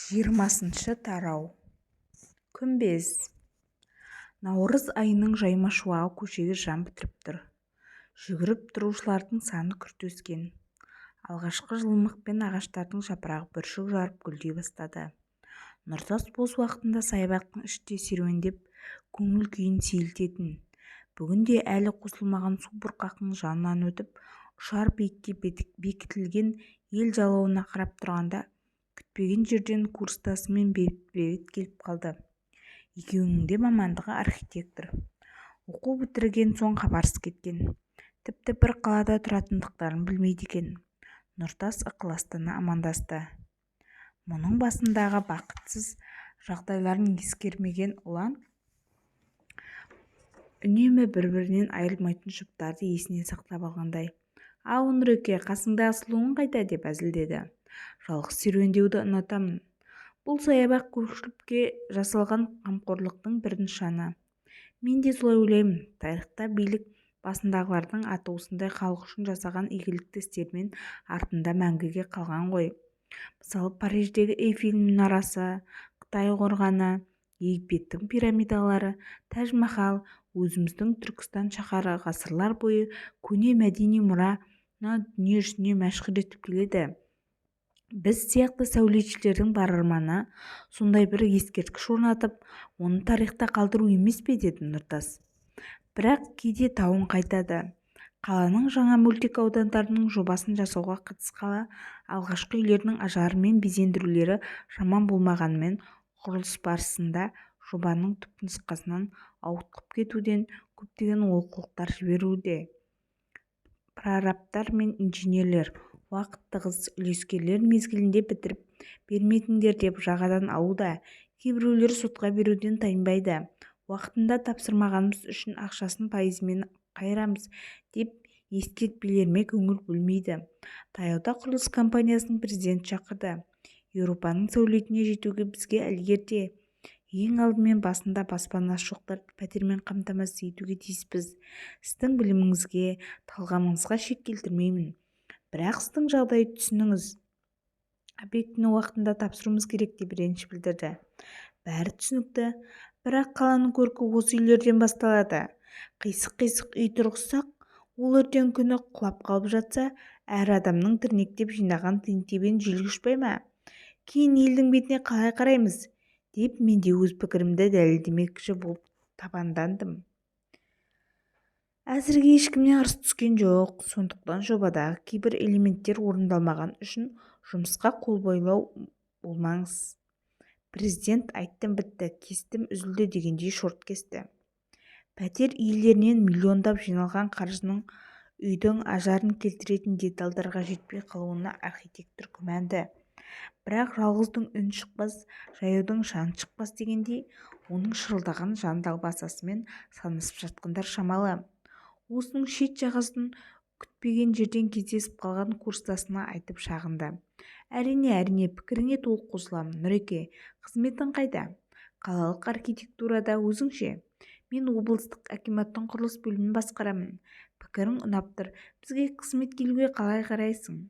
20 тарау. Күмбез. Наурыз айының жайма шуағы көшеге жан бітіріп тұр. Жүгіріп тұрушылардың саны күрт өскен. Алғашқы жылымықпен ағаштардың жапырағы бүршік жарып гүлдей бастады. Нұртас бос уақытында саябақтың іште серуендеп көңіл күйін сейілтетін. Бүгінде әлі қосылмаған су бұрқақтың жанынан өтіп, ұшар биікке бекітілген ел жалауына қарап тұрғанда, күтпеген жерден курстасымен бет-бет келіп қалды. Екеуінің де мамандығы архитектор. Оқу бітірген соң хабарсыз кеткен. Тіпті бір қалада тұратындықтарын білмейді екен. Нұртас ықыластана амандасты. Мұның басындағы бақытсыз жағдайларын ескермеген ұлан үнемі бір-бірінен айырылмайтын жұптарды есіне сақтап алғандай. «Ау, Нұреке, қасыңдағы сұлуың қайда?» деп әзілдеді. «Жалғыз серуендеуді ұнатамын. Бұл саябақ көпшілікке жасалған қамқорлықтың бір нышаны. Мен де солай ойлаймын. Тарихта билік басындағылардың аты осындай халық үшін жасаған игілікті істермен артында мәңгіге қалған ғой. Мысалы, Париждегі Эйфель мұнарасы, Қытай қорғаны, Египеттің пирамидалары, Тәж-Махал, өзіміздің Түркістан шаһары ғасырлар бойы көне мәдени мұраны дүние жүзіне мәшһүр етіп келеді. Біз сияқты сәулетшілердің бар арманы сондай бір ескерткіш орнатып, оны тарихта қалдыру емес пе?» деді Нұртас. Бірақ кейде тауын қайтады. Қаланың жаңа мөлтек аудандарының жобасын жасауға қатысқалы алғашқы үйлердің ажары мен безендірулері жаман болмағанымен, құрылыс барысында жобаның түпнұсқасынан ауытқып кетуден көптеген олқылықтар жіберуде. Прорабтар мен инженерлер уақыт тығыз, үлескерлер мезгілінде бітіріп бермедіңдер деп жағадан алуда, кейбіреулер сотқа беруден тайынбайды. Уақытында тапсырмағанымыз үшін ақшасын пайызымен қайырамыз деп ескертпелеріме көңіл бөлмейді. Таяуда құрылыс компаниясының президенті шақырды. Еуропаның сәулетіне жетуге бізге ілгерде. Ең алдымен басында баспанасы жоқтарды пәтермен қамтамасыз етуге тиіспіз. Сіздің біліміңізге, талғамыңызға шек келтірмеймін. Бірақ сіздің жағдайды түсініңіз. Объектіні уақытында тапсыруымыз керек деп реніш білдірді. Бәрі түсінікті. Бірақ қаланың көркі осы үйлерден басталады. Қисық-қисық үй тұрғызсақ, ол ертең күні құлап қалып жатса, әр адамның тірнектеп жинаған тиын-тебен желге ұшпай ма? Кейін елдің бетіне қалай қараймыз? Деп мен де өз пікірімді дәлелдемекші болып табандандым. Әзірге ешкімнен ырыс түскен жоқ. Сондықтан жобадағы кейбір элементтер орындалмаған үшін жұмысқа қол байлау болмаңыз. Президент айттым бітті, кестім үзілді дегендей шорт кесті. Пәтер иелерінен миллиондап жиналған қаржының үйдің ажарын келтіретін детальдарға жетпей қалуына архитектор күмәнді. Бірақ жалғыздың үн шықпас, жаяудың жан шықпас дегендей, оның шырылдаған жан далбасасымен санасып жатқандар шамалы. Осының шет жағасын күтпеген жерден кездесіп қалған курстасына айтып шағынды. Әрине, пікіріңе толық қосыламын, Нұреке. Қызметің қайда? Қалалық архитектурада. Өзіңше? Мен облыстық акиматтың құрылыс бөлімін басқарамын. Пікірің ұнап тұр. Бізге қызмет келуге қалай қарайсың?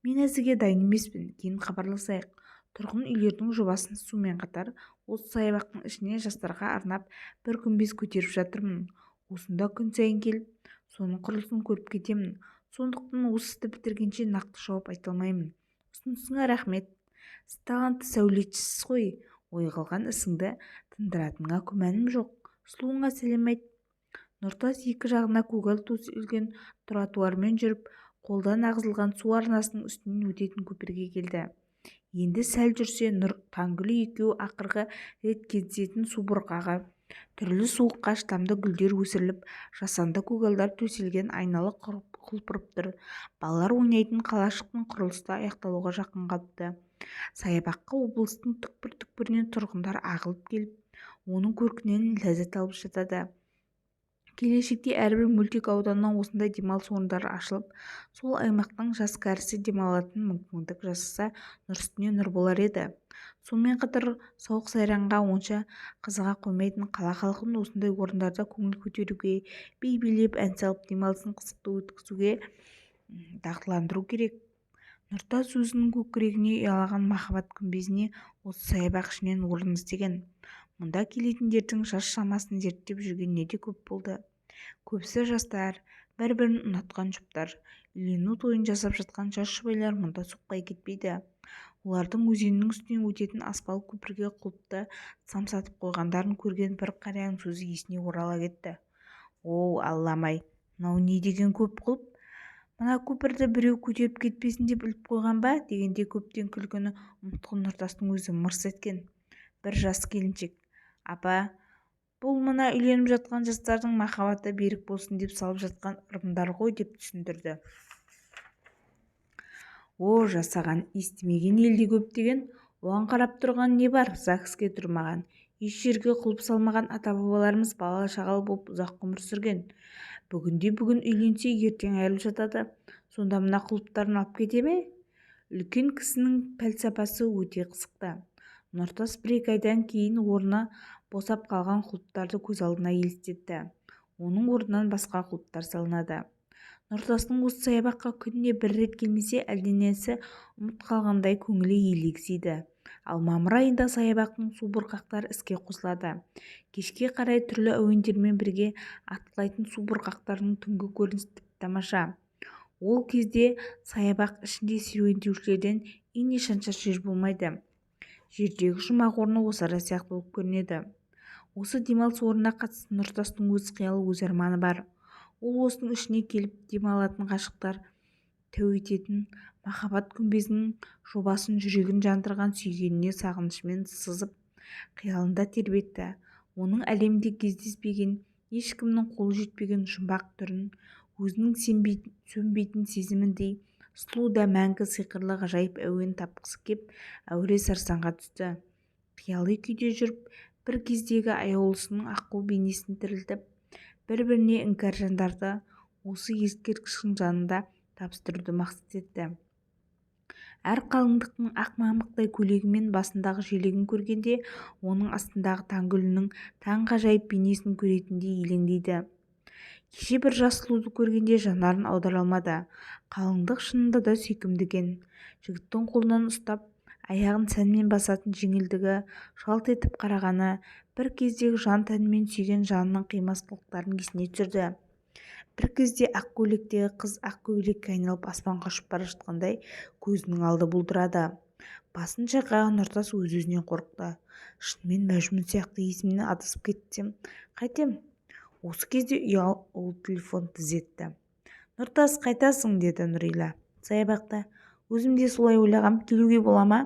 Мен әзірге дайын емеспін. Кейін хабарласайық. Тұрғын үйлердің жобасын сумен қатар осы саябақтың ішіне жастарға арнап бір күмбез көтеріп жатырмын. Осында күн сайын келіп, соның құрылысын көріп кетемін. Сондықтан осы істі бітіргенше нақты жауап айта алмаймын. Ұсынысыңа рахмет. Сіз талантты сәулетшісіз ғой. Ойға алған ісіңді тындыратыныңа күмәнім жоқ. Сұлуыңа сәлем айт. Нұртас екі жағына көгал төселген тротуармен жүріп, қолдан ағызылған су арнасының үстінен өтетін көпірге келді. Енді сәл жүрсе, Таңгүл екеуі ақырғы рет кездесетін су бұрқағы, түрлі суыққа шыдамды гүлдер өсіріліп, жасанды көгалдар төселген айналы құлпырып тұр. Балалар ойнайтын қалашықтың құрылысы аяқталуға жақын қалыпты. Саябаққа облыстың түкпір-түкпірінен тұрғындар ағылып келіп, оның көркінен ләззат алып жатады. Келешекте әрбір мөлтек ауданнан осындай демалыс орындары ашылып, сол аймақтың жас кәрісі демалатын мүмкіндік жасаса, нұр үстіне нұр болар еді. Сонымен қатар сауық сайранға онша қызыға қоймайтын қала халқын осындай орындарда көңіл көтеруге, би билеп, ән салып демалысын қызықты өткізуге дағдыландыру керек. Нұртас өзінің көкірегіне ұялаған махаббат күмбезіне осы саябақ ішінен орын іздеген. Мұнда келетіндердің жас шамасын зерттеп жүргеніне де көп болды. Көбісі жастар, бір-бірін ұнатқан жұптар, үйлену тойын жасап жатқан жас жұбайлар мұнда соқпай кетпейді. Олардың өзеннің үстінен өтетін аспалы көпірге құлыпты самсатып қойғандарын көрген бір қарияның сөзі есіне орала кетті. Оу, Аллам-ай, мынау не деген көп құлып? Мына көпірді біреу көтеріп кетпесін деп іліп қойған ба дегенде көптен күлкіні ұмытқан Нұртастың өзі мырс еткен. Бір жас келіншек: апа, бұл мына үйленіп жатқан жастардың махаббаты берік болсын деп салып жатқан ырымдар ғой деп түсіндірді. О, жасаған естімеген елде көп деген, оған қарап тұрған не бар? ЗАГСке тұрмаған, еш жерге құлып салмаған ата-бабаларымыз бала-шағалы болып ұзақ ғұмыр сүрген. Бүгін үйленсе, ертең айырылып жатады. Сонда мына құлыптарын алып кете ме? Үлкен кісінің пәлсапасы өте қызықты. Нұртас бір-екі айдан кейін орны босап қалған құлыптарды көз алдына елестетті. Оның орнынан басқа құлыптар салынады. Нұртастың осы саябаққа күніне бір рет келмесе, әлденесі ұмыт қалғандай көңілі елегізейді. Ал мамыр айында саябақтың субұрқақтары іске қосылады. Кешке қарай түрлі әуендермен бірге атқылайтын субұрқақтардың түнгі көрінісі тіпті тамаша. Ол кезде саябақ ішінде серуендеушілерден ине шаншар жер болмайды. Жердегі жұмақ орны осы ара сияқты болып көрінеді. Осы демалыс орнына қатысты Нұртастың өз қиялы, өз арманы бар. Ол осының ішіне келіп демалатын ғашықтар тәу ететін махаббат күмбезінің жобасын жүрегін жандырған сүйгеніне сағынышымен сызып қиялында тербетті. Оның әлемде кездеспеген, ешкімнің қолы жетпеген жұмбақ түрін, өзінің сөнбейтін сезіміндей сұлу да мәңгі сиқырлы ғажайып әуен тапқысы кеп әуре сарсаңға түсті. Қияли күйде жүріп, бір кездегі аяулысының аққу бейнесін тірілтіп, бір-біріне іңкәр жандарды осы ескерткіштің жанында тапсыруды мақсат етті. Әр қалыңдықтың ақ мамықтай көйлегі мен басындағы желегін көргенде, оның астындағы таңгүлінің таңғажайып бейнесін көретіндей елеңдейді. Кеше бір жас сұлуды көргенде жанарын аудара алмады. Қалыңдық шынында да сүйкімдіген. Жігіттің қолынан ұстап, аяғын сәнмен басатын жеңілдігі, жалт етіп қарағаны, бір кездегі жан тәнімен сүйген жанының қимас қылықтарын есіне түсірді. Бір кезде ақ көйлектегі қыз ақ көбелекке айналып аспанға ұшып бара жатқандай көзінің алды бұлдырады. Басын шайқаған Нұртас өз-өзінен қорықты. Шынымен Мәжнүн сияқты есімнен адасып кетсем қайтем? Осы кезде ұялы телефон тыз етті. Нұртас, қайтасың? Деді Нұрила. Саябақта. Өзім де солай ойлағам, келуге бола ма?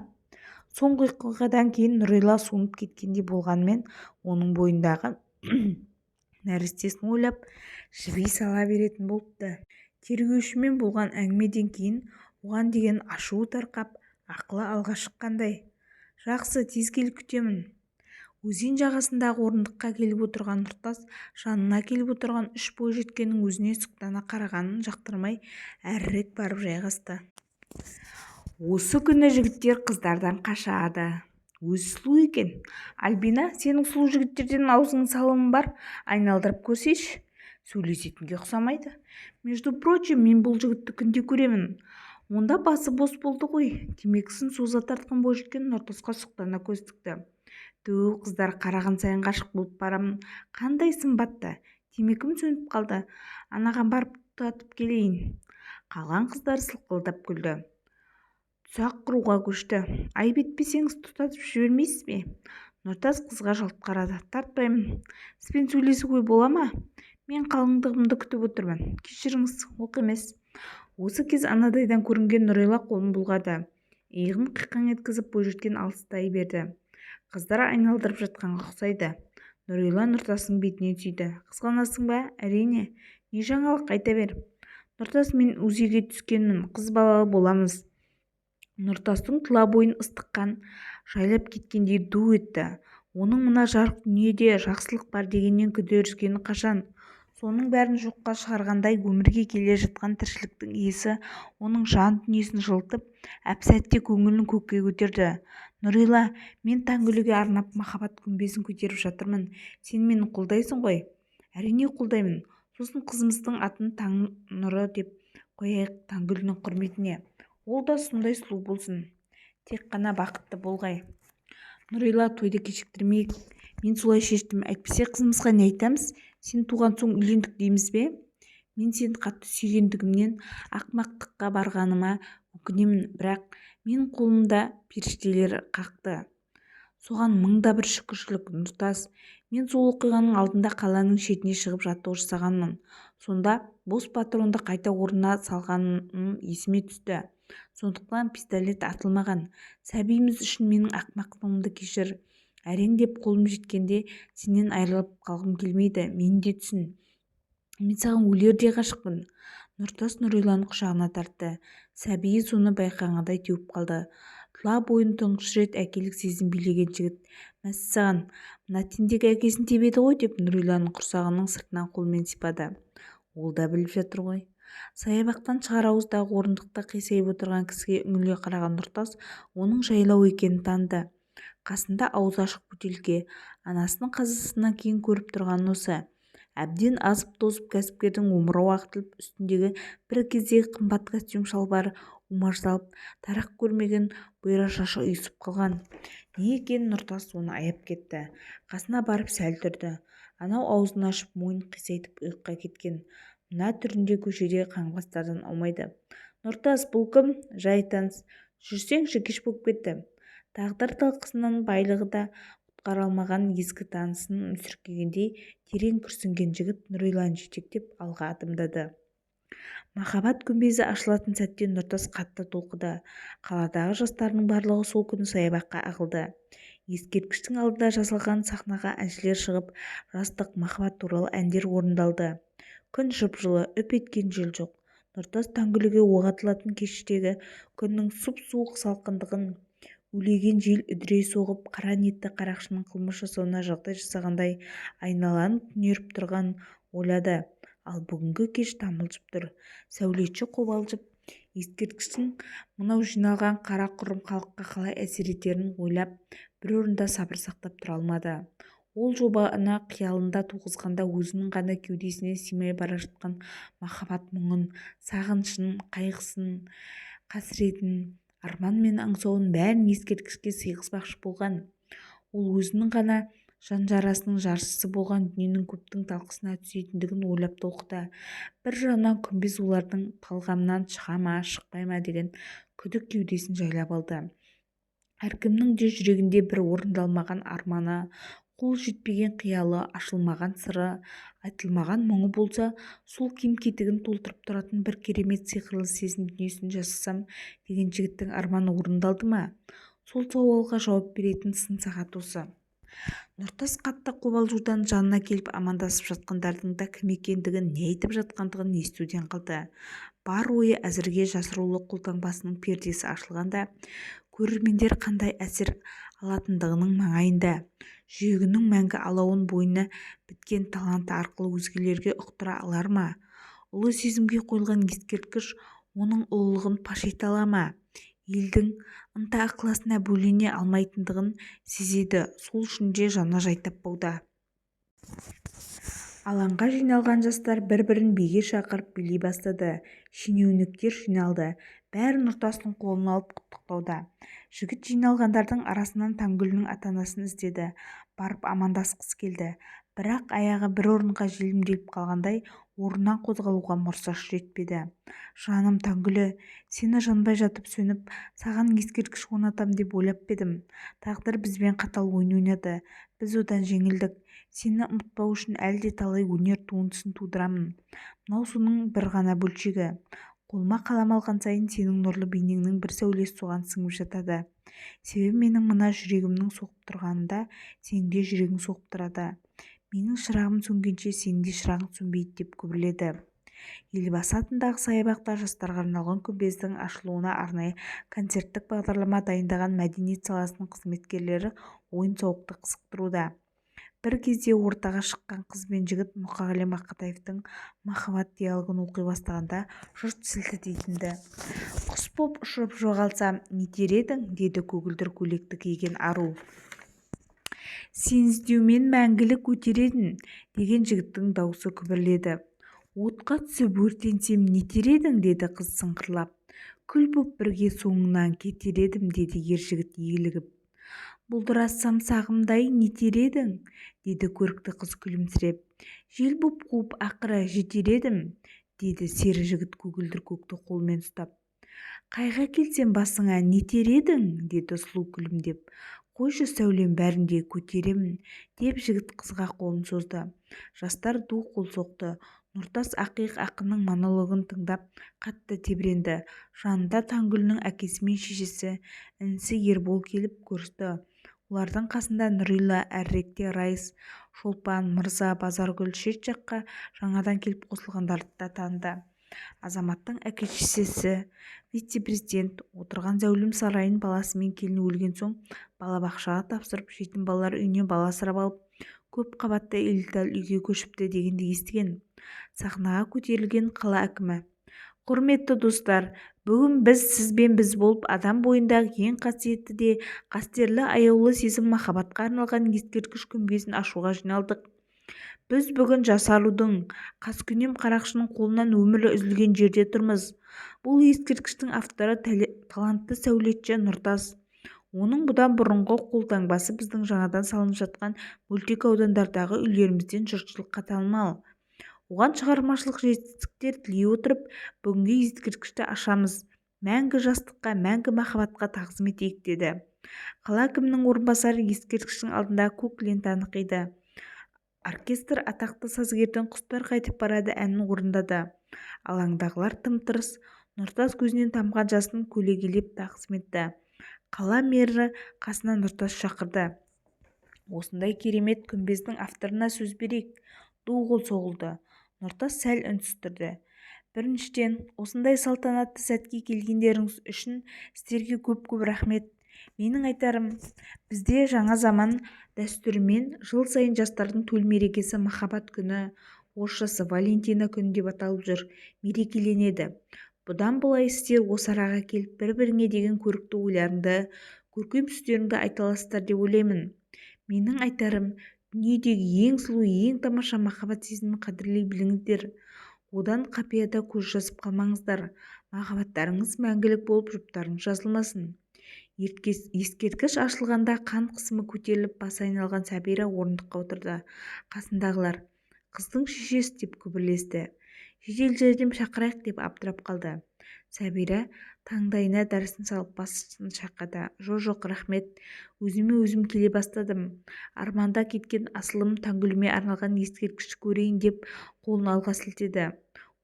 Соңғы оқиғадан кейін Нұрила суынып кеткендей болғанмен, оның бойындағы нәрестесін ойлап жіби сала беретін болыпты. Тергеушімен болған әңгімеден кейін оған деген ашуы тарқап, ақылы алға шыққандай. Жақсы, тез келіп күтемін. Өзен жағасындағы орындыққа келіп отырған Нұртас жанына келіп отырған үш бойжеткеннің өзіне сұқтана қарағанын жақтырмай әрірек барып жайғасты. Осы күні жігіттер қыздардан қашады. Өзі сұлу екен. Альбина, сенің сұлу жігіттерден аузыңның салымы бар, айналдырып көрсейші. Сөйлесетінге ұқсамайды. Между прочим, мен бұл жігітті күнде көремін. Онда басы бос болды ғой. Темекісін соза тартқан бойжеткен Нұртасқа сұқтана көз тікті. Түу, қыздар, қараған сайын ғашық болып барамын. Қандай сымбатты. Темекім сөніп қалды. Анаған барып тұтатып келейін. Қалған қыздар сылқылдап күлді. Тұсақ құруға көшті. Айып етпесеңіз тұтатып жібермейсіз бе? Нұртас қызға жалт қарады. Тартпаймын. Сізбен сөйлесуге бола ма? Мен қалыңдығымды күтіп отырмын. Кешіріңіз, оқ емес. Осы кез анадайдан көрінген Нұрила қолын бұлғады. Иығын қиқаң еткізіп бойжеткен алыстай берді. Қыздар айналдырып жатқанға ұқсайды. Нұрила Нұртастың бетінен сүйді. Қызғанасың ба? Әрине. Не жаңалық, айта бер. Нұртас, мен өзеге түскенмін. Қыз балалы боламыз. Нұртастың тұла бойын ыстық қан жайлап кеткендей ду етті. Оның мына жарық дүниеде жақсылық бар дегеннен күдеріскені қашан? Соның бәрін жоққа шығарғандай өмірге келе жатқан тіршіліктің иесі оның жан дүниесін жылытып, әп-сәтте көңілін көкке көтерді. Нұрила, мен Таңгүліге арнап махаббат күмбезін көтеріп жатырмын. Сен мені қолдайсың ғой? Әрине қолдаймын. Сосын қызымыздың атын Таң нұры деп қояйық, Таңгүлінің құрметіне. ол да сондай сұлу болсын, тек қана бақытты болғай. Нұрила, тойды кешіктірмейік. Мен солай шештім. Әйтпесе қызымызға не айтамыз? Сен туған соң үйлендік дейміз бе? Мен сені қатты сүйгендігімнен ақымақтыққа барғаныма өкінемін, бірақ мен қолымда періштелер қақты. Соған мыңда бір шүкіршілік, Нұртас. Мен сол оқиғаның алдында қаланың шетіне шығып жаттығу жасағанмын. Сонда бос патронды қайта орнына салғаным есіме түсті. Сондықтан пистолет атылмаған. Сәбиіміз үшін менің ақымақтығымды кешір. Әрең деп қолым жеткенде сенен айырылып қалғым келмейді. Мені де түсін. Мен саған өлердей ғашықпын. Нұртас Нұриланы құшағына тартты. Сәбиі соны байқағандай теуіп қалды. Тұла бойын тұңғыш рет әкелік сезім билеген жігіт. Мәссаған, мына тентек әкесін тебеді ғой деп Нұриланың құрсағының сыртынан қолмен сипады. Ол да біліп жатыр ғой. Саябақтан шығар ауыздағы орындықта қисайып отырған кісіге үңіле қараған Нұртас оның жайлау екенін таныды. Қасында аузы ашық бөтелке, анасының қазасынан кейін көріп тұрған осы. Әбден азып-тозып кәсіпкердің омырауы ағытылып, үстіндегі бір кездегі қымбат костюм шалбары умаждалып, тарақ көрмеген бұйра шашы ұйысып қалған. Не екенін Нұртас оны аяп кетті. Қасына барып сәл тұрды. Анау аузын ашып мойын қисайтып ұйыққа кеткен. Мына түрінде көшеде қаңғыбастардан аумайды. Нұртас, бұл кім? Жай таныс. Жүрсеңші, кеш болып кетті. Тағдыр талқысынан байлығы да құтқара алмаған ескі танысын мүсіркегендей терең күрсінген жігіт Нұриланы жетектеп алға адымдады. Махаббат күмбезі ашылатын сәтте Нұртас қатты толқыды. Қаладағы жастардың барлығы сол күні саябаққа ағылды. Ескерткіштің алдында жазылған сахнаға әншілер шығып, жастық, махаббат туралы әндер орындалды. Күн жып-жылы, үп еткен жел жоқ. Нұртас тәңгіліге оқ атылатын кештегі күннің сұп-суық салқындығын, улеген жел үдірей соғып, қара ниетті қарақшының қылмыс жасауына жағдай жасағандай айналаны түнеріп тұрған ойлады. Ал бүгінгі кеш тамылжып тұр. Сәулетші қобалжып, ескерткіштің мынау жиналған қара құрым халыққа қалай әсер етерін ойлап, бір орында сабыр сақтап тұра алмады. Ол жобаны қиялында туғызғанда өзінің ғана кеудесіне сыймай бара жатқан махаббат мұңын, сағынышын, қайғысын, қасіретін, арман мен аңсауын бәрін ескерткішке сыйғызбақшы болған. Ол өзінің ғана жан жарасының жаршысы болған дүниенің көптің талқысына түсетіндігін ойлап толқыды. Бір жағынан күмбез олардың талғамынан шыға ма, шықпай ма деген күдік кеудесін жайлап алды. Әркімнің де жүрегінде бір орындалмаған арманы, қол жетпеген қиялы, ашылмаған сыры, айтылмаған мұңы болса, сол кем-кетігін толтырып тұратын бір керемет сиқырлы сезім дүниесін жасасам деген жігіттің арманы орындалды ма? Сол сауалға жауап беретін сын сағат осы. Нұртас қатты қобалжудан жанына келіп амандасып жатқандардың да кім екендігін, не айтып жатқандығын естуден қалды. Бар ойы әзірге жасырулы қолтаңбасының пердесі ашылғанда, көрермендер қандай әсер алатындығының маңайында. Жүрегінің мәңгі алауын бойына біткен таланты арқылы өзгелерге ұқтыра алар ма? Ұлы сезімге қойылған ескерткіш оның ұлылығын паш ете ала ма? Елдің ынта-ықыласына бөлене алмайтындығын сезеді. Сол үшін де жаны жай таппауда. Алаңға жиналған жастар бір-бірін биге шақырып билей бастады. Шенеуніктер жиналды. Бәрі Нұртастың қолын алып құттықтауда. Жігіт жиналғандардың арасынан Таңгүлінің ата-анасын іздеді. Барып амандасқысы келді. Бірақ аяғы бір орынға желімделіп қалғандай, орнынан қозғалуға мұрсасы жетпеді. Жаным Таңгүлі, сені жанбай жатып сөніп, саған ескерткіш орнатам деп ойлап едім. Тағдыр бізбен қатал ойын ойнады. Біз одан жеңілдік. Сені ұмытпау үшін әлде талай өнер туындысын тудырамын. Мынау соның бір ғана бөлшегі. Қолыма қалам алған сайын сенің нұрлы бейнеңнің бір сәулесі соған сіңіп жатады. Себебі менің мына жүрегімнің соғып тұрғанында сенің де жүрегің соғып тұрады. Менің шырағым сөнгенше сенің де шырағың сөнбейді деп күбірледі. Елбасы атындағы саябақта жастарға арналған күмбездің ашылуына арнайы концерттік бағдарлама дайындаған мәдениет саласының қызметкерлері ойын-сауықты қызықтыруда. Бір кезде ортаға шыққан қыз бен жігіт Мұқағали Мақатаевтың махаббат диалогын оқи бастағанда жұрт сілтідейтінді. Құс боп ұшып жоғалсам нетер едің, деді көгілдір көйлекті киген ару. Сен іздеумен мәңгілік өтер едің, деген жігіттің даусы күбірледі. Отқа түсіп өртенсем нетер едің, деді қыз сыңғырлап. күл боп бірге соңынан кетер едім, деді ер жігіт елігіп. Бұлдырасам сағымдай нетер едің, деді көрікті қыз күлімсіреп. Жел боп қуып ақыра жетер едім, деді сері жігіт көгілдір көкті қолмен ұстап. Қайға келсем басыңа нетер едің, деді сұлу күлімдеп. Қойшы сәулем, бәрін де көтеремін, деп жігіт қызға қолын созды. Жастар ду қол соқты. Нұртас ақиық ақынның монологын тыңдап қатты тебіренді. Жанында Таңгүлінің әкесі мен шешесі, інісі Ербол келіп көрісті. Олардың қасында Нұрила, әріректе Райыс, Шолпан, Мырза, Базаргүл шет жаққа жаңадан келіп қосылғандарды да таныды. Азаматтың әке-шешесі, вице-президент, отырған зәулім сарайын баласы мен келіні өлген соң балабақшаға тапсырып, жетім балалар үйіне бала асырап алып, көп қабатты элиталы үйге көшіпті дегенді естіген. Сахнаға көтерілген қала әкімі: құрметті достар, бүгін біз сізбен біз болып адам бойындағы ең қасиетті де қастерлі аяулы сезім махаббатқа арналған ескерткіш күмбезін ашуға жиналдық. Біз бүгін жасарудың, қаскүнем қарақшының қолынан өмірі үзілген жерде тұрмыз. Бұл ескерткіштің авторы талантты сәулетші Нұртас. Оның бұдан бұрынғы қолтаңбасы біздің жаңадан салынып жатқан мөлтек аудандардағы үйлерімізден жұртшылыққа танымал. Оған шығармашылық жетістіктер тілей отырып, бүгінгі ескерткішті ашамыз. Мәңгі жастыққа, мәңгі махаббатқа тағзым етейік, деді. Қала әкімінің орынбасары ескерткіштің алдында көк лентаны қиды. Оркестр атақты сазгердің «Құстар қайтып барады» әнін орындады. Алаңдағылар тым-тырыс. Нұртас көзінен тамған жасын көлегелеп тағзым етті. Қала мэрі қасына Нұртас шақырды. Осындай керемет күмбездің авторына сөз берейік. Ду қол соғылды. Нұртас сәл үнсіз тұрды. Біріншіден, осындай салтанатты сәтке келгендеріңіз үшін сіздерге көп-көп рахмет. Менің айтарым, бізде жаңа заман дәстүрімен жыл сайын жастардың төл мерекесі махаббат күні, орысшасы Валентина күні деп аталып жүр, мерекеленеді. Бұдан былай сіздер осы араға келіп бір-біріңе деген көрікті ойларыңды, көркем сөздеріңді айта аласыздар деп ойлаймын. Менің айтарым, дүниедегі ең сұлу, ең тамаша махаббат сезімін қадірлей біліңіздер. Одан қапияда көз жазып қалмаңыздар. Махаббаттарыңыз мәңгілік болып, жұптарыңыз жазылмасын. Ескерткіш ашылғанда қан қысымы көтеріліп басы айналған Сәбира орындыққа отырды. Қасындағылар: қыздың шешесі, деп күбірлесті. Жедел жәрдем шақырайық, деп абдырап қалды. Сәбира таңдайына дәрісін салып басын шайқады. Жоқ, рахмет. Өзіме-өзім келе бастадым. Арманда кеткен асылым Таңгүліме арналған ескерткішті көрейін деп қолын алға сілтеді.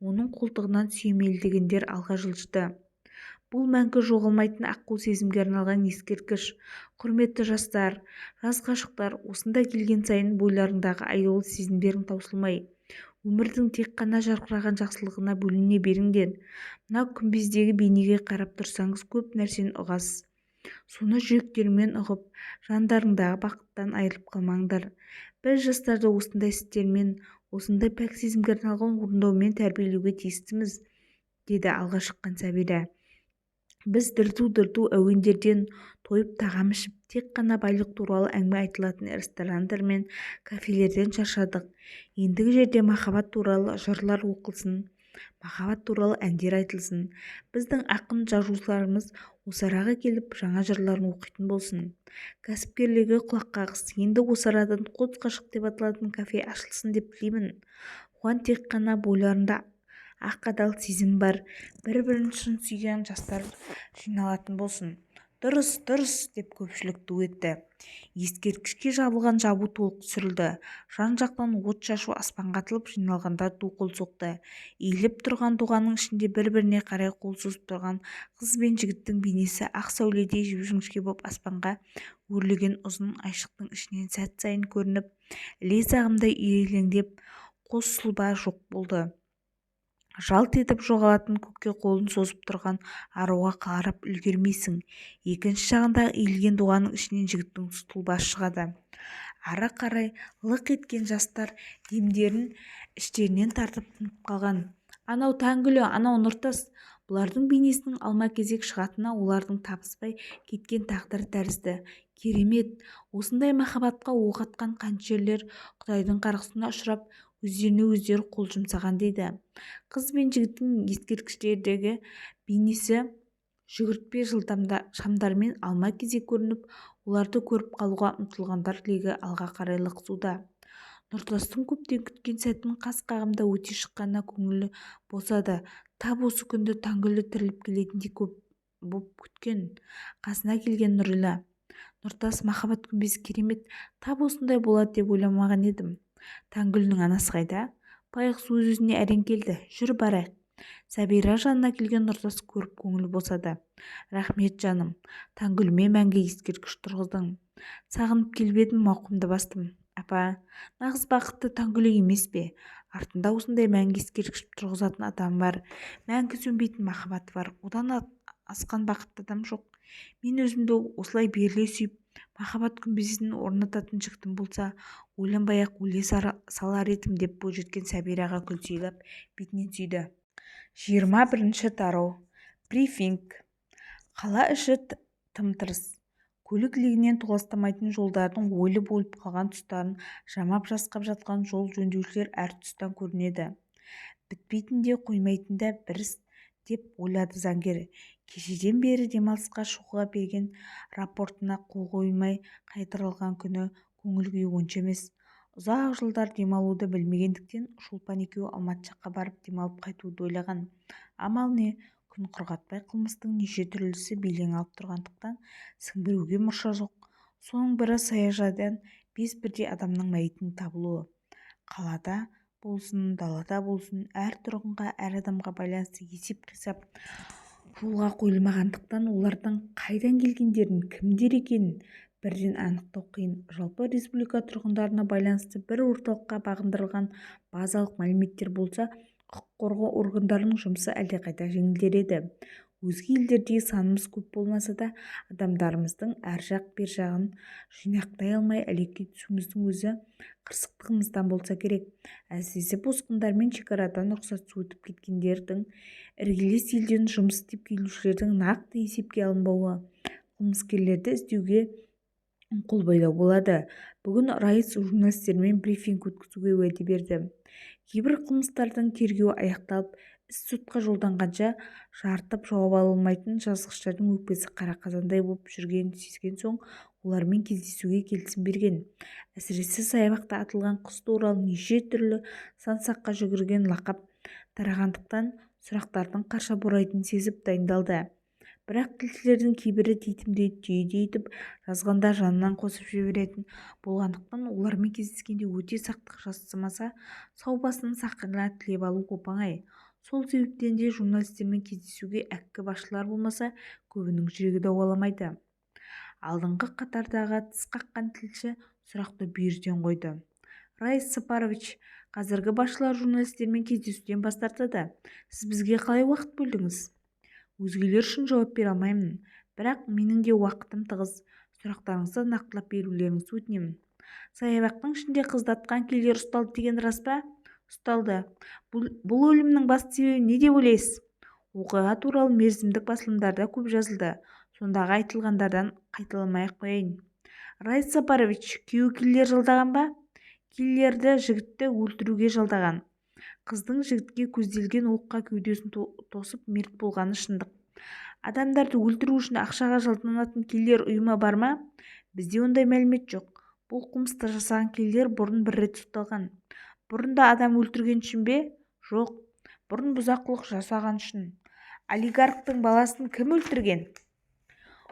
Оның қолтығынан сүйемелдегендер алға жылжыды. Бұл мәңгі жоғалмайтын аққу сезімге арналған ескерткіш. Құрметті жастар, жас ғашықтар, осында келген сайын бойларыңдағы аяулы сезімдерің таусылмай, өмірдің тек қана жарқыраған жақсылығына бөлене беріңдер. Мына күмбездегі бейнеге қарап тұрсаңыз көп нәрсені ұғасыз. Соны жүректеріңмен ұғып, жандарыңдағы бақыттан айырылып қалмаңдар. Біз жастарды осындай істермен, осындай пәк сезімге арналған орындаумен тәрбиелеуге тиістіміз, деді алға шыққан Сәбира. Біз дырду-дырду әуендерден тойып тағам ішіп, тек қана байлық туралы әңгіме айтылатын ресторандар мен кафелерден шаршадық. Ендігі жерде махаббат туралы жырлар оқылсын, махаббат туралы әндер айтылсын. Біздің ақын жазушыларымыз осы араға келіп жаңа жырларын оқитын болсын. Кәсіпкерлерге құлақ қағыс. Енді осы арадан қос ғашық деп аталатын кафе ашылсын деп тілеймін. Оған тек қана бойларында ақ адал сезім бар, бір-бірін шын сүйген жастар жиналатын болсын. Дұрыс, деп көпшілік ду етті. Ескерткішке жабылған жабу толық түсірілді. Жан-жақтан от шашу аспанға атылып, жиналғандар ду қол соқты. Иіліп тұрған доғаның ішінде бір-біріне қарай қол созып тұрған қыз бен жігіттің бейнесі ақ сәуледей жіп-жіңішке боп аспанға өрлеген ұзын айшықтың ішінен сәт сайын көрініп, іле сағымдай ирелеңдеп, қос сұлба жоқ болды. Жалт етіп жоғалатын көкке қолын созып тұрған аруға қарап үлгермейсің. Екінші жағындағы иілген доғаның ішінен жігіттің сұлбасы шығады. Ары қарай лық еткен жастар демдерін іштерінен тартып тынып қалған. Анау Таңгүлі, анау Нұртас. Бұлардың бейнесінің алма-кезек шығатыны олардың табыспай кеткен тағдыр тәрізді. Керемет! Осындай махаббатқа оқ атқан қаншерлер Құдайдың қарғысына ұшырап, өздеріне өздері қол жұмсаған дейді. Қыз бен жігіттің ескерткіштердегі бейнесі жүгіртпе шамдармен алма-кезек көрініп, оларды көріп қалуға ұмтылғандар легі алға қарай лықсуда. Нұртастың көптен күткен сәтінің қас қағымда өте шыққанына көңілі босады. Тап осы күнді Таңгүлді тіріліп келетіндей көп боп күткен. Қасына келген Нұрила: Нұртас, махаббат күмбезі керемет, тап осындай болады деп ойламаған едім. Таңгүлінің анасы қайда? Байғұс өз-өзіне әрең келді. Жүр барайық. Сәбира жанына келген Нұртас көріп көңілі босады. Рахмет жаным, Таңгүліме мәңгі ескерткіш тұрғыздың. Сағынып келіп едім, мауқымды бастым. Апа, нағыз бақытты Таңгүл емес пе? Артында осындай мәңгі ескерткіш тұрғызатын адам бар. Мәңгі сөнбейтін махаббаты бар. Одан асқан бақытты адам жоқ. Мен өзімді осылай беріле сүйіп, махаббат күмбезін орнататын жігітім болса, ойланбай-ақ өле салар едім деп бойжеткен Сәбираға күлсейлап бетінен сүйді. 21-ші тарау. Брифинг. Қала іші тым-тырыс. Көлік легінен толастамайтын жолдардың ойлы болып қалған тұстарын жамап-жасқап жатқан жол жөндеушілер әр тұстан көрінеді. Бітпейтін де қоймайтын да бір іс деп ойлады заңгер. Кешеден бері демалысқа шығуға берген рапортына қол қоймай қайтарылған күні көңіл күйі онша емес. Ұзақ жылдар демалуды білмегендіктен Шолпан екеуі Алматы жаққа барып демалып қайтуды ойлаған. Амал не, күн құрғатпай қылмыстың неше түрлісі белең алып тұрғандықтан сіңбіруге мұрша жоқ. Соның бірі саяжайдан 5 бірдей адамның мәйітінің табылуы. Қалада болсын, далада болсын, әр тұрғынға, әр адамға байланысты есеп-қисап жолға қойылмағандықтан олардың қайдан келгендерін, кімдер екенін бірден анықтау қиын. Жалпы республика тұрғындарына байланысты бір орталыққа бағындырылған базалық мәліметтер болса, құқық қорғау органдарының жұмысы әлдеқайда жеңілдер еді. Өзге елдердегі санымыз көп болмаса да, адамдарымыздың әр жақ бер жағын жинақтай алмай әлекке түсуіміздің өзі қырсықтығымыздан болса керек. Әсіресе босқындар мен шекарадан рұқсатсыз өтіп кеткендердің, іргелес елден жұмыс істеп келушілердің нақты есепке алынбауы қылмыскерлерді іздеуге қол байлау болады. Бүгін Раис журналистермен брифинг өткізуге уәде берді. Кейбір қылмыстардың тергеуі аяқталып, іс сотқа жолданғанша жартып жауап ала алмайтын жазғыштардың өкпесі қара қазандай болып жүргенін сезген соң, олармен кездесуге келісім берген. Әсіресе саябақта атылған қыз туралы неше түрлі сан-саққа жүгірген лақап тарағандықтан сұрақтардың қарша борайтынын сезіп дайындалды. Бірақ тілшілердің кейбірі дейтімдей түйедей етіп жазғанда жанынан қосып жіберетін болғандықтан олармен кездескенде өте сақтық жасамаса, сау басының сақина тілеп алу оп-оңай. Сол себептен де журналистермен кездесуге әккі басшылар болмаса, көбінің жүрегі дауаламайды. Алдыңғы қатардағы тіс қаққан тілші сұрақты бүйірден қойды. Раис Сапарович, қазіргі басшылар журналистермен кездесуден бас тартады. Сіз бізге қалай уақыт бөлдіңіз? Өзгелер үшін жауап бере алмаймын, бірақ менің де уақытым тығыз. Сұрақтарыңызды нақтылап берулеріңізді өтінемін. Саябақтың ішінде қыздатқан келер ұсталды деген рас па? Ұсталды. Бұл өлімнің басты себебі не деп ойлайсыз? Оқиға туралы мерзімдік басылымдарда көп жазылды. Сондағы айтылғандардан қайталамай-ақ қояйын. Раис Сапарович, күйеуі келлер жалдаған ба? Келлерді жігітті өлтіруге жалдаған. Қыздың жігітке көзделген оққа кеудесін тосып мерт болғаны шындық. Адамдарды өлтіру үшін ақшаға жалданатын келлер ұйымы бар ма? Бізде ондай мәлімет жоқ. Бұл қылмысты жасаған келлер бұрын бір рет сотталған. Бұрын да адам өлтірген үшін бе? Жоқ. Бұрын бұзақылық жасаған үшін. Олигархтың баласын кім өлтірген?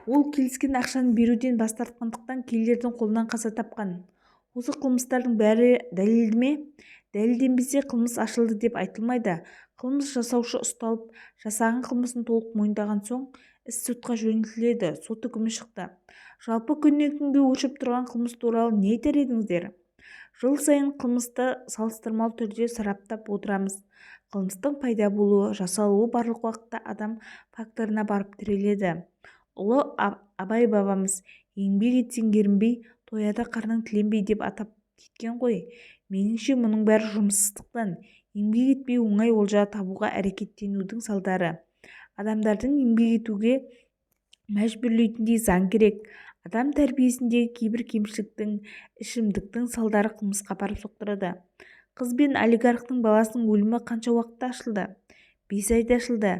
Ол келіскен ақшаны беруден бас тартқандықтан келлердің қолынан қаза тапқан. Осы қылмыстардың бәрі дәлелді ме? Дәлелденбесе қылмыс ашылды деп айтылмайды. Қылмыс жасаушы ұсталып, жасаған қылмысын толық мойындаған соң іс сотқа жөнелтіледі. Сот үкімі шықты. Жалпы күннен күнге өршіп тұрған қылмыс туралы не айтар едіңіздер? Жыл сайын қылмысты салыстырмалы түрде сараптап отырамыз. Қылмыстың пайда болуы, жасалуы барлық уақытта адам факторына барып тіреледі. Ұлы Абай бабамыз еңбек етсең ерінбей, тояда қарның тіленбей деп атап кеткен ғой. Меніңше мұның бәрі жұмыссыздықтан, еңбек етпей оңай олжа табуға әрекеттенудің салдары. Адамдардың еңбек етуге мәжбүрлейтіндей заң керек. Адам тәрбиесіндегі кейбір кемшіліктің, ішімдіктің салдары қылмысқа апарып соқтырады. Қыз бен олигархтың баласының өлімі қанша уақытта ашылды? 5 айда ашылды.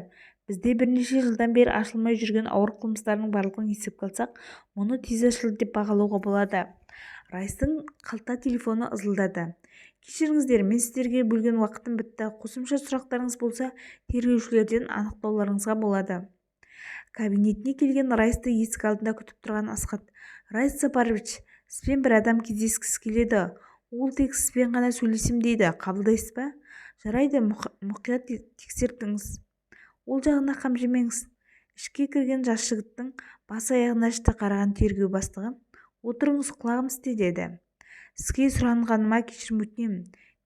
Бізде бірнеше жылдан бері ашылмай жүрген ауыр қылмыстардың барлығын есепке алсақ, мұны тез ашылды деп бағалауға болады. Райстың қалта телефоны ызылдады. Кешіріңіздер, мен сіздерге бөлген уақытым бітті. Қосымша сұрақтарыңыз болса, тергеушілерден анықтауларыңызға болады. Кабинетіне келген Райсты есік алдында күтіп тұрған Асхат: Райс Сапарович, сізбен бір адам кездескісі келеді. Ол тек сізбен ғана сөйлесем дейді. Қабылдайсыз ба? Жарайды, мұқият тексертіңіз. Ол жағына қам жемеңіз. Ішке кірген жас жігіттің бас-аяғына жіті қараған тергеу бастығы: Отырыңыз, құлағым істе, деді. Сізге сұранғаныма кешірім өтінемін.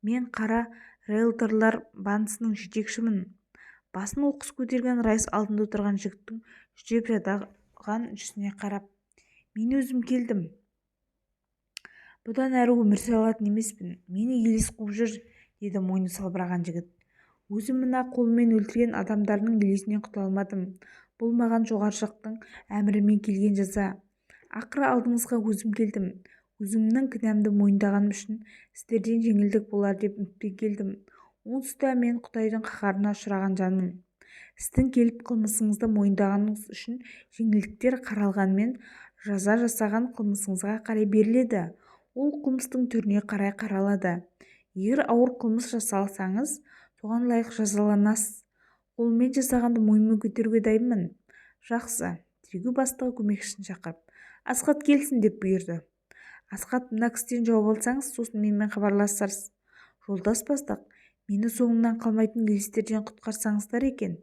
Мен қара риэлторлар бандысының жетекшімін. Басын оқыс көтерген Райс алдында отырған жігіттің жүдеп жатаған жүзіне қарап: Мен өзім келдім. Бұдан әрі өмір сүре алатын емеспін. Мені елес қуып жүр, деді мойны салбыраған жігіт. Өзім мына қолыммен өлтірген адамдардың елесінен құтыла алмадым. Бұл маған жоғары жақтың әмірімен келген жаза. Ақыры алдыңызға өзім келдім. Өзімнің кінәмді мойындағаным үшін сіздерден жеңілдік болар деп үмітпен келдім. Онсыз мен Құдайдың қаһарына ұшыраған жанмын. Сіздің келіп қылмысыңызды мойындағаныңыз үшін жеңілдіктер қаралғанмен, жаза жасаған қылмысыңызға қарай беріледі. Ол қылмыстың түріне қарай қаралады. Егер ауыр қылмыс жасалсаңыз, соған лайық жазаланасыз. Қолмен жасағанды мойынмен көтеруге дайынмын. Жақсы. Тергеу бастығы көмекшісін шақырып: Асхат келсін, деп бұйырды. Асхат, мына кісіден жауап алсаңыз, сосын менімен хабарласарсыз. Жолдас бастық, мені соңымнан қалмайтын елестерден құтқарсаңыздар екен.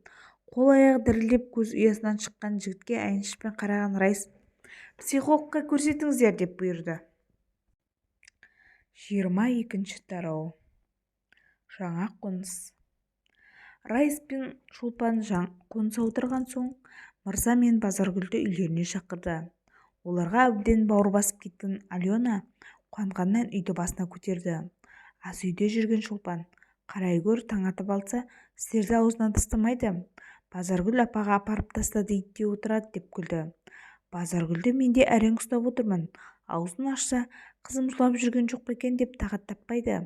Қол-аяғы дірілдеп көз ұясынан шыққан жігітке аянышпен қараған Райс: Психологқа көрсетіңіздер, деп бұйырды. 22-ші тарау. Жаңа қоныс. Райс пен Шолпан қоныс аударған соң, Мырза мен Базаргүлді үйлеріне шақырды. Оларға әбден бауыр басып кеткен Алена қуанғаннан үйді басына көтерді. Ас үйде жүрген Шолпан: Қарайгөр таң атып алса, сіздерді аузынан тастамайды. Базаргүл апаға апарып тастады, итте отырады, деп күлді. Базаргүлді мен де әрең ұстап отырмын. Аузын ашса, қызым жылап жүрген жоқ па екен деп тағат таппайды.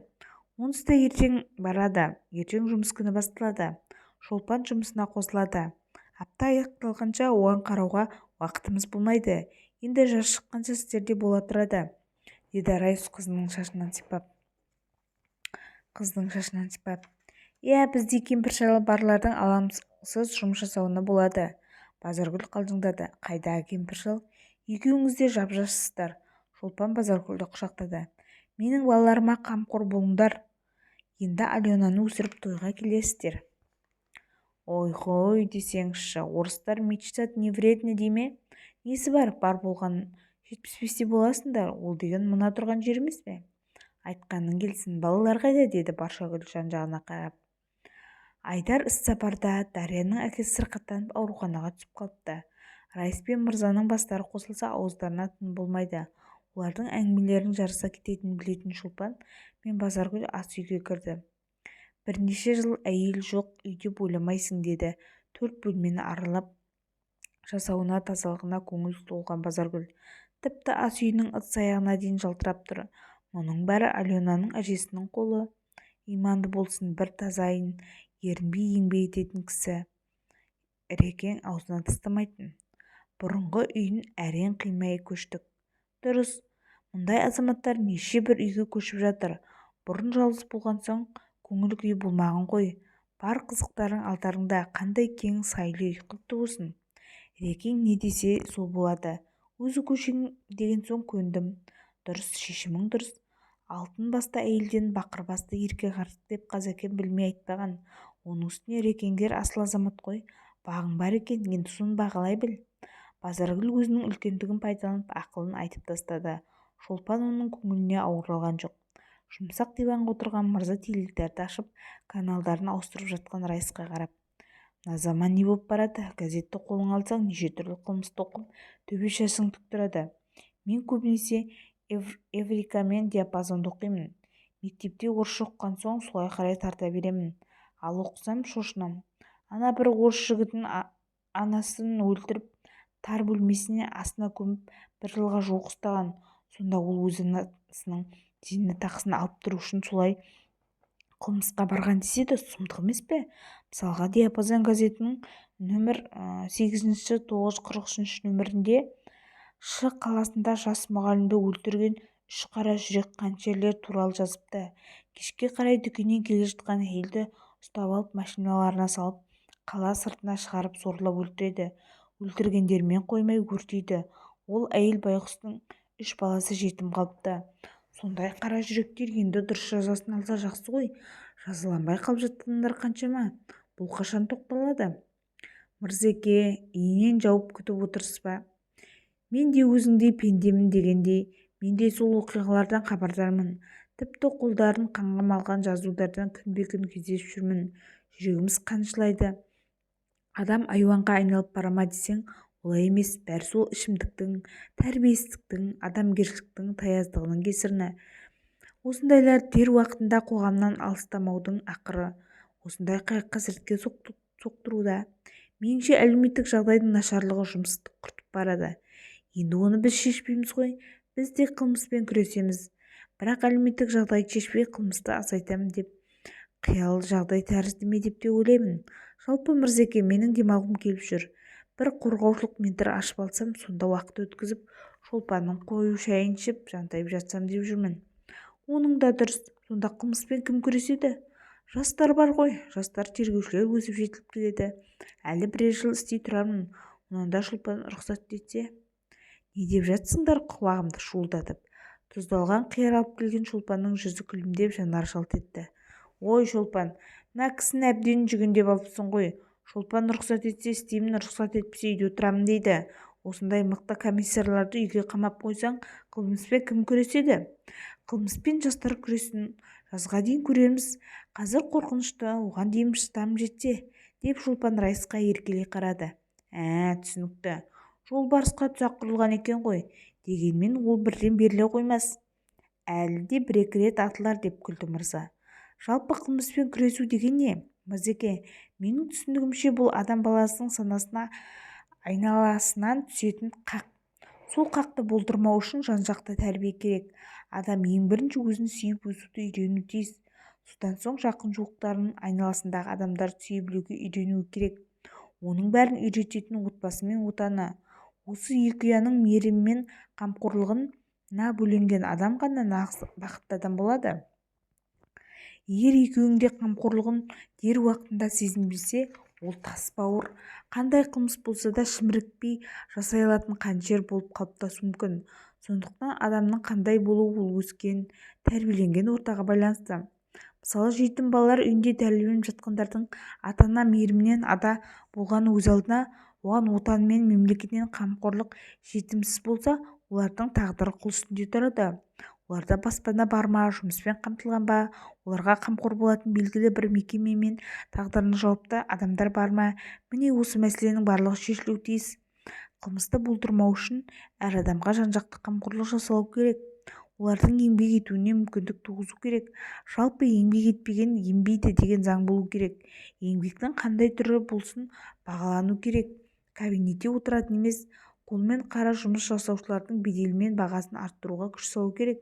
Онсыз да ертең барады. Ертең жұмыс күні басталады. Шолпан жұмысына қосылады. Апта аяқталғанша оған қарауға уақытымыз болмайды. Енді жаз шыққанша сіздерде бола тұрады, деді Райс қызының шашынан сипап. Иә, бізде кемпір-шал барлардың алаңсыз жұмыс жасауына болады. Базаргүл қалжыңдады. Қайда кемпір-шал? Екеуіңіз де жап-жассыздар. Шолпан Базаргүлді құшақтады. Менің балаларыма қамқор болыңдар. Енді Аленаны өсіріп тойға келесіздер. Ой, десеңізші, орыстар мечтат не вредно деме? Несі бар болған 75-те боласыңдар, ол деген мына тұрған жер емес пе? Айтқаның келсін, балалар қайда, деді Баршагүл жан-жағына қарап. Айдар іс-сапарда, Дарияның әкесі сырқаттанып ауруханаға түсіп қалыпты. Райс пен Мырзаның бастары қосылса, ауыздарына тын болмайды. Олардың әңгімелерінің жарыса кететінін білетін Шолпан мен Базаргүл ас үйге кірді. Бірнеше жыл әйел жоқ үйде ойламайсың, деді 4 бөлмені аралап жасауына, тазалығына көңіл толған Базаргүл. Тіпті ас үйінің ыдыс-аяғына дейін жалтырап тұр. Мұның бәрі Аленаның әжесінің қолы. Иманды болсын, бір тазайын, ерінбей еңбек ететін кісі. Рекең аузынан тастамайтын. Бұрынғы үйін әрең қимай көштік. Дұрыс, мұндай азаматтар неше бір үйге көшіп жатыр. Бұрын жалғыз болған соң көңіл күй болмаған ғой. Бар қызықтарың алдарыңда, қандай кең сайлы үй құтты болсын. Рекең не десе сол болады. Өзі көшің деген соң көндім. Дұрыс, шешімің дұрыс. Алтын басты әйелден бақыр басты еркек артық деп Қазекем білмей айтпаған. Оның үстіне Рекеңдер асыл азамат қой. Бағың бар екен, енді соны бағалай біл. Базаргүл өзінің үлкендігін пайдаланып ақылын айтып тастады. Шолпан оның көңіліне ауыр алған жоқ. Жұмсақ диванға отырған Мырза теледидарды ашып, каналдарын ауыстырып жатқан Райсқа қарап: Мына заман не болып барады? Газетті қолыңа алсаң, неше түрлі қылмысты оқып, төбе-шашың тік тұрады. Мен көбінесе Эврика мен диапазонды оқимын. Мектепте орысша оқыған соң солай қарай тарта беремін. Ал оқысам шошынам. Ана бір орыс жігітін анасын өлтіріп, тар бөлмесіне астына көміп, 1 жылға жуық ұстаған. Сонда ол өз анасының зейнетақысын алып тұру үшін солай қылмысқа барған деседі, сұмдық емес пе? Мысалға, диапазон газетінің нөмір 8-943 нөмірінде Ш қаласында жас мұғалімді өлтірген үш қара жүрек қанішерлер туралы жазыпты. Кешке қарай дүкеннен келе жатқан әйелді ұстап алып машиналарына салып қала сыртына шығарып зорлап өлтіреді. Өлтіргендермен қоймай өртейді. Ол әйел байғұстың 3 баласы жетім қалыпты. Сондай қара жүректер енді дұрыс жазасын алса жақсы ғой. Жазаланбай қалып жатқандар қаншама. Бұл қашан тоқталады? Мырзеке, иінен жауып күтіп отырсыз ба? Мен де өзіңдей пендемін дегендей, мен де сол оқиғалардан хабардармын. Тіпті қолдарын қанға малған жазулардан күнбе-күн кездесіп жүрмін. Жүрегіміз қаншылайды. Адам айуанға айналып бара ма десең, олай емес. Бәрі сол ішімдіктің, тәрбиесіздіктің, адамгершіліктің таяздығының кесірі. Осындайлар дер уақытында қоғамнан алыстамаудың ақыры. Осындай қасіретке соқтыруда. Меніңше әлеуметтік жағдайдың нашарлығы жұмысты құртып барады. Енді оны біз шешпейміз ғой. Біз де қылмыспен күресеміз. Бірақ әлеуметтік жағдайды шешпей қылмысты азайтамын деп қиял жағдай тәрізді ме деп те ойлаймын. Жалпы Мырзеке, менің демалғым келіп жүр. Бір қорғаушылық ментір ашып алсам, сонда уақыт өткізіп, Шолпанның қою шайын ішіп, жантайып жатсам деп жүрмін. Оның да дұрыс. Сонда қылмыспен кім күреседі? Жастар бар ғой. Жастар тергеушілер өсіп жетіліп келеді. Әлі бірер жыл істей тұрармын. Онан да Шолпан рұқсат етсе. Не деп жатсыңдар? Құлағымды шуылдатып. Тұздалған қияр алып келген Шолпанның жүзі күлімдеп жанары жалт етті. Ой Шолпан, мына кісіні әбден жүгендеп алыпсың ғой. Шолпан рұқсат етсе істеймін, рұқсат етпесе үйде отырамын дейді. Осындай мықты комиссарларды үйге қамап қойсаң, қылмыспен кім күреседі? Қылмыспен жастар күресін жазға дейін көреміз. Қазір қорқынышты, оған дейін шыдамым жетсе, деп Шолпан Райысқа еркелей қарады. Түсінікті. Жолбарысқа тұзақ құрылған екен ғой. Дегенмен ол бірден беріле қоймас. Әлі де бір-екі рет атылар деп күлді мырза. Жалпы қылмыспен күресу деген не? Мырзеке, менің түсінігімше бұл адам баласының санасына айналасынан түсетін қақ. Сол қақты болдырмау үшін жан-жақты тәрбие керек. Адам ең бірінші өзін сүйіп өсуді үйрену тиіс. Содан соң жақын жуықтарын айналасындағы адамдарды сүйе білуге үйренуі керек. Оның бәрін үйрететін отбасы мен отаны. Осы екі ұяның мейірімі мен қамқорлығына бөленген адам ғана нағыз бақытты адам болады. Егер екеуің де қамқорлығын дер уақытында сезінбесе, ол тас бауыр. Қандай қылмыс болса да шімірікпей жасай алатын қанішер болып қалыптасуы мүмкін. Сондықтан адамның қандай болуы ол өскен, тәрбиеленген ортаға байланысты. Мысалы, жетім балалар үйінде тәрбиеленіп жатқандардың ата-ана мейірімінен ада болғаны өз алдына, оған отаны мен мемлекетінен қамқорлық жетімсіз болса, олардың тағдыры құл үстінде тұрады. Оларда баспана бар ма, жұмыспен қамтылған ба, оларға қамқор болатын белгілі бір мекеме мен тағдырына жауапты адамдар бар ма? Міне осы мәселенің барлығы шешілуі тиіс. Қылмысты болдырмау үшін әр адамға жан-жақты қамқорлық жасалу керек. Олардың еңбек етуіне мүмкіндік туғызу керек. Жалпы еңбек етпеген ембейді деген заң болу керек. Еңбектің қандай түрі болсын бағалану керек. Кабинетте отыратын емес, қолмен қара жұмыс жасаушылардың беделі мен бағасын арттыруға күш салу керек.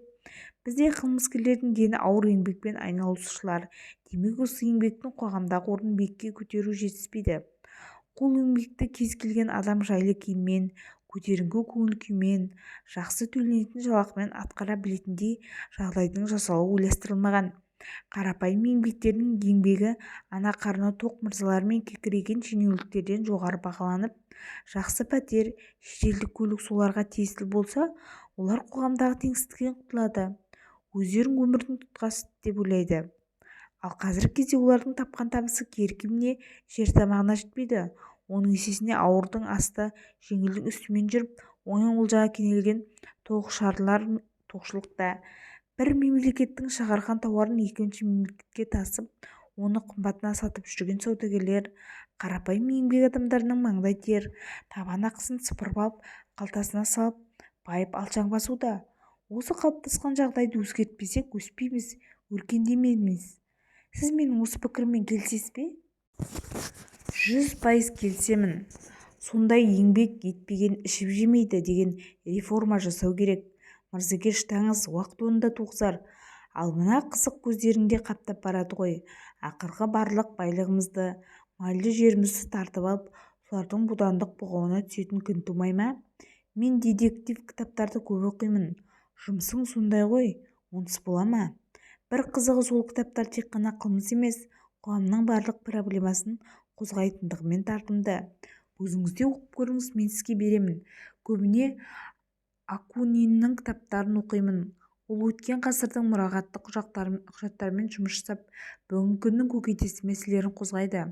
Бізде қылмыскерлердің дені ауыр еңбекпен айналысушылар. Демек осы еңбектің қоғамдағы орнын биікке көтеру жетіспейді. Қол еңбекті кез келген адам жайлы киіммен, көтеріңкі көңіл күймен, жақсы төленетін жалақымен атқара білетіндей жағдайдың жасалуы ойластырылмаған. Қарапайым еңбектердің еңбегі ана қарны тоқ мырзалар мен кекірейген шенеуніктерден жоғары бағаланып, жақсы пәтер, шетелдік көлік соларға тиесілі болса, олар қоғамдағы теңсіздіктен құтылады. Өздерін өмірдің тұтқасы деп ойлайды. Ал қазіргі кезде олардың тапқан табысы киер-киіміне, жер тамағына жетпейді. Оның есесіне ауырдың асты, жеңілдің үстімен жүріп, оң олжаға кенелген тоғышарлар тоқшылықта. Бір мемлекеттің шығарған тауарын екінші мемлекетке тасып, оны қымбатына сатып жүрген саудагерлер, қарапайым еңбек адамдарының маңдай тер, табан ақысын сыпырып алып, қалтасына салып, байып алшаң басуда. Осы қалыптасқан жағдайды өзгертпесек, өспейміз, өркендемейміз. Сіз менің осы пікіріммен келісесіз бе? 100% келісемін. Сондай еңбек етпеген ішіп жемейді деген реформа жасау керек. Мырзеке, шыдаңыз, уақыт оны да туғызар. Ал мына қызық көздеріңде қаптап барады ғой. Ақырғы барлық байлығымызды, майлы жерімізді тартып алып солардың будандық бұғауына түсетін күн тумай ма? Мен детектив кітаптарды көп оқимын. Жұмысың сондай ғой, онсыз бола ма? Бір қызығы сол кітаптар тек қана қылмыс емес, қоғамның барлық проблемасын қозғайтындығымен тартымды. Өзіңіз де оқып көріңіз, мен сізге беремін. Көбіне Акуниннің кітаптарын оқимын. Ол өткен ғасырдың мұрағатты құжаттарымен жұмыс жасап, бүгінгі күннің көкейтесті мәселелерін қозғайды.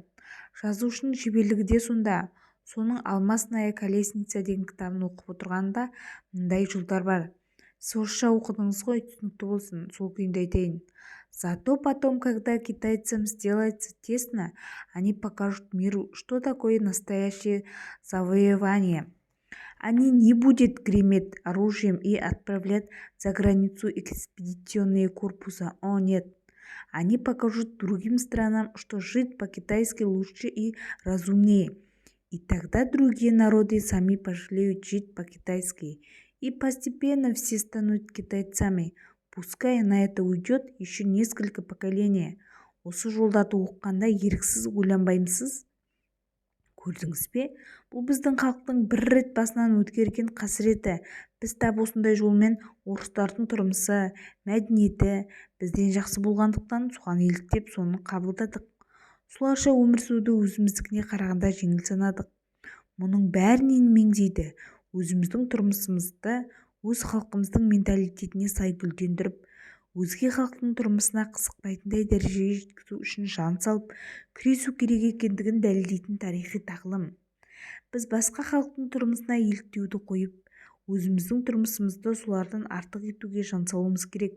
Жазушының шеберлігі де сонда. Соның «Алмасная колесница» деген кітабын оқып отырғанда мындай жолдар бар. Сіз орысша оқыдыңыз ғой, түсінікті болсын, сол күйінде айтайын. Зато потом, когда китайцам сделается тесно, они покажут миру, что такое настоящее завоевание. Они не будут греметь оружием и отправлять за границу экспедиционные корпусы. О, нет. Они покажут другим странам, что жить по-китайски лучше и разумнее. И тогда другие народы сами пожалеют жить по-китайски. И постепенно все станут китайцами. Пускай на это уйдет еще несколько поколений. Осы жолдарды оққанда еріксіз ойланбаймысыз? Көрдіңіз бе? Бұл біздің халықтың бір рет басынан өткерген қасіреті. Біз тап осындай жолмен орыстардың тұрмысы, мәдениеті бізден жақсы болғандықтан соған еліктеп соны қабылдадық. Солайша өмір сүруді өзіміздікіне қарағанда жеңіл санадық. Мұның бәрінен меңзейді өзіміздің тұрмысымызды өз халқымыздың менталитетіне сай гүлдендіріп, өзге халықтың тұрмысына қызықпайтындай дәрежеге жеткізу үшін жан салып күресу керек екендігін дәлелдейтін тарихи тағылым. Біз басқа халықтың тұрмысына еліктеуді қойып, өзіміздің тұрмысымызды солардан артық етуге жан салуымыз керек.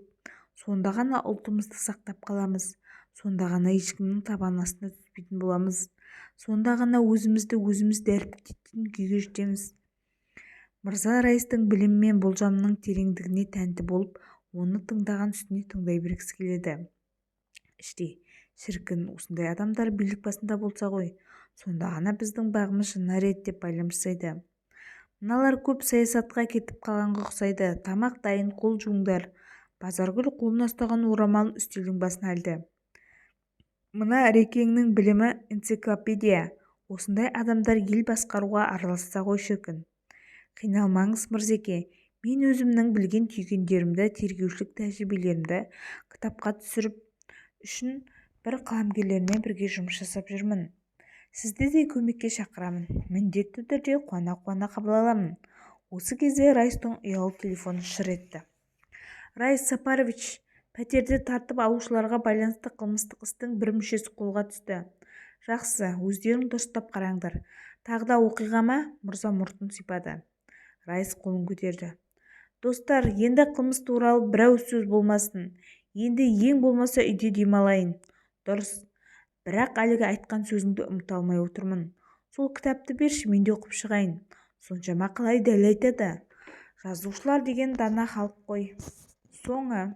Сонда ғана ұлтымызды сақтап қаламыз. Сонда ғана ешкімнің табан астына түспейтін боламыз. Сонда ғана өзімізді өзіміз дәріптейтін күйге жетеміз. Мырза Райыстың білім мен болжамының тереңдігіне тәнті болып, оны тыңдаған үстіне тыңдай бергісі келеді. Іште, шіркін, осындай адамдар билік басында болса ғой, сонда ғана біздің бағымыз жанар еді деп байлам жасайды. Мыналар көп саясатқа кетіп қалғанға ұқсайды. Тамақ дайын, қол жуыңдар. Базаргүл қолына ұстаған орамалын үстелдің басына ілді. Мына Әрекеңнің білімі энциклопедия. Осындай адамдар ел басқаруға араласса ғой шіркін. Қиналмаңыз Мырзеке, мен өзімнің білген түйгендерімді, тергеушілік тәжірибелерімді кітапқа түсіріп үшін бір қаламгерлермен бірге жұмыс жасап жүрмін. Сізді де көмекке шақырамын. Міндетті түрде қуана-қуана қабыл аламын. Осы кезде Райыстың ұялы телефоны шыр етті. Райыс Сапарович, пәтерді тартып алушыларға байланысты қылмыстық істің бір мүшесі қолға түсті. Жақсы, өздерің дұрыстап қараңдар. Тағы да оқиға ма? Мырза мұртын сипады. Райыс қолын көтерді. Достар, енді қылмыс туралы бір ауыз сөз болмасын. Енді ең болмаса үйде демалайын. Дұрыс. Бірақ әлгі айтқан сөзіңді ұмыта алмай отырмын. Сол кітапты берші, мен де оқып шығайын. Соншама қалай дәл айтады. Жазушылар деген дана халық қой. Соңы